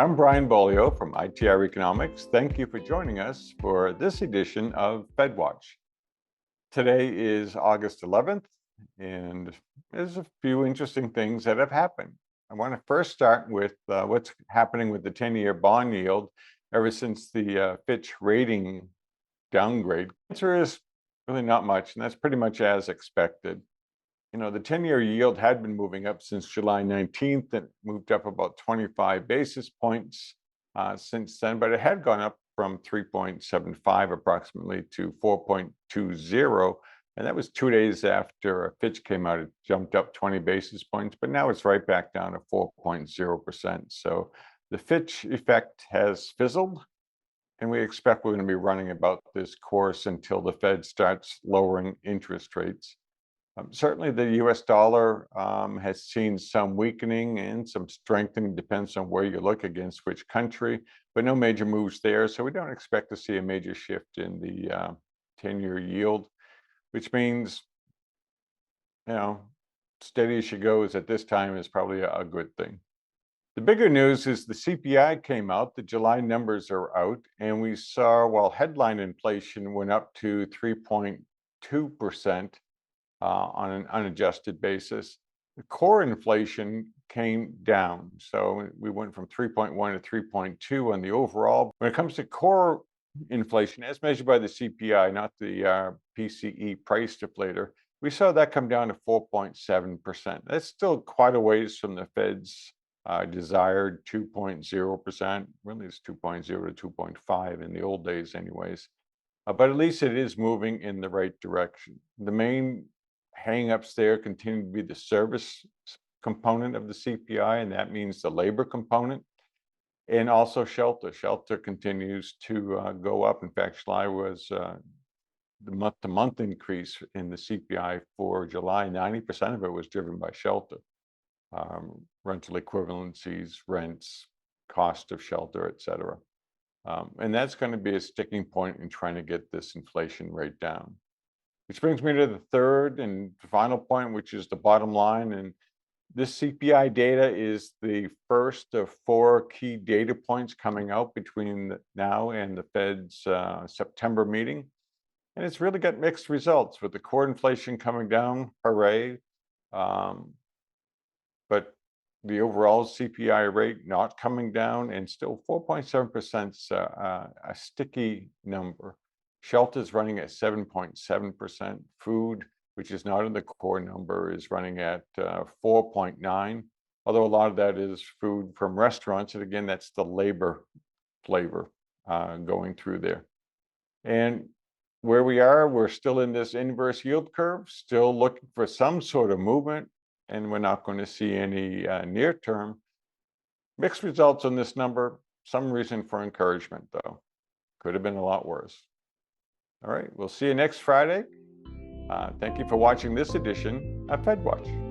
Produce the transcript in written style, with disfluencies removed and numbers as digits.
I'm Brian Beaulieu from ITR Economics. Thank you for joining us for this edition of FedWatch. Today is August 11th, and there's a few interesting things that have happened. I want to first start with what's happening with the 10-year bond yield ever since the Fitch rating downgrade. The answer is really not much, and that's pretty much as expected. You know, the 10-year yield had been moving up since July 19th. It moved up about 25 basis points since then, but it had gone up from 3.75 approximately to 4.20. And that was 2 days after Fitch came out. It jumped up 20 basis points, but now it's right back down to 4.0%. So the Fitch effect has fizzled, and we expect we're going to be running about this course until the Fed starts lowering interest rates. Certainly, the US dollar has seen some weakening and some strengthening, depends on where you look against which country, but no major moves there. So we don't expect to see a major shift in the 10-year yield, which means, you know, steady as she goes at this time is probably a good thing. The bigger news is the CPI came out, the July numbers are out, and we saw while headline inflation went up to 3.2%, on an unadjusted basis, the core inflation came down. So we went from 3.1 to 3.2 on the overall. When it comes to core inflation, as measured by the CPI, not the PCE price deflator, we saw that come down to 4.7%. That's still quite a ways from the Fed's desired 2.0%. Really, it's 2.0 to 2.5 in the old days anyways. But at least it is moving in the right direction. The main hang-ups there continue to be the service component of the CPI, and that means the labor component, and also shelter. Shelter continues to go up. In fact, July was the month-to-month increase in the CPI for July. 90% of it was driven by shelter, rental equivalencies, rents, cost of shelter, etc. And that's going to be a sticking point in trying to get this inflation rate down. Which brings me to the third and final point, which is the bottom line. And this CPI data is the first of 4 key data points coming out between now and the Fed's September meeting. And it's really got mixed results with the core inflation coming down, hooray. But the overall CPI rate not coming down, and still 4.7% is a sticky number. Shelter is running at 7.7%. Food, which is not in the core number, is running at 4.9%. Although a lot of that is food from restaurants, and again, that's the labor flavor going through there. And where we are, we're still in this inverse yield curve, still looking for some sort of movement, and we're not going to see any near term. Mixed results on this number. Some reason for encouragement, though. Could have been a lot worse. All right, we'll see you next Friday. Thank you for watching this edition of FedWatch.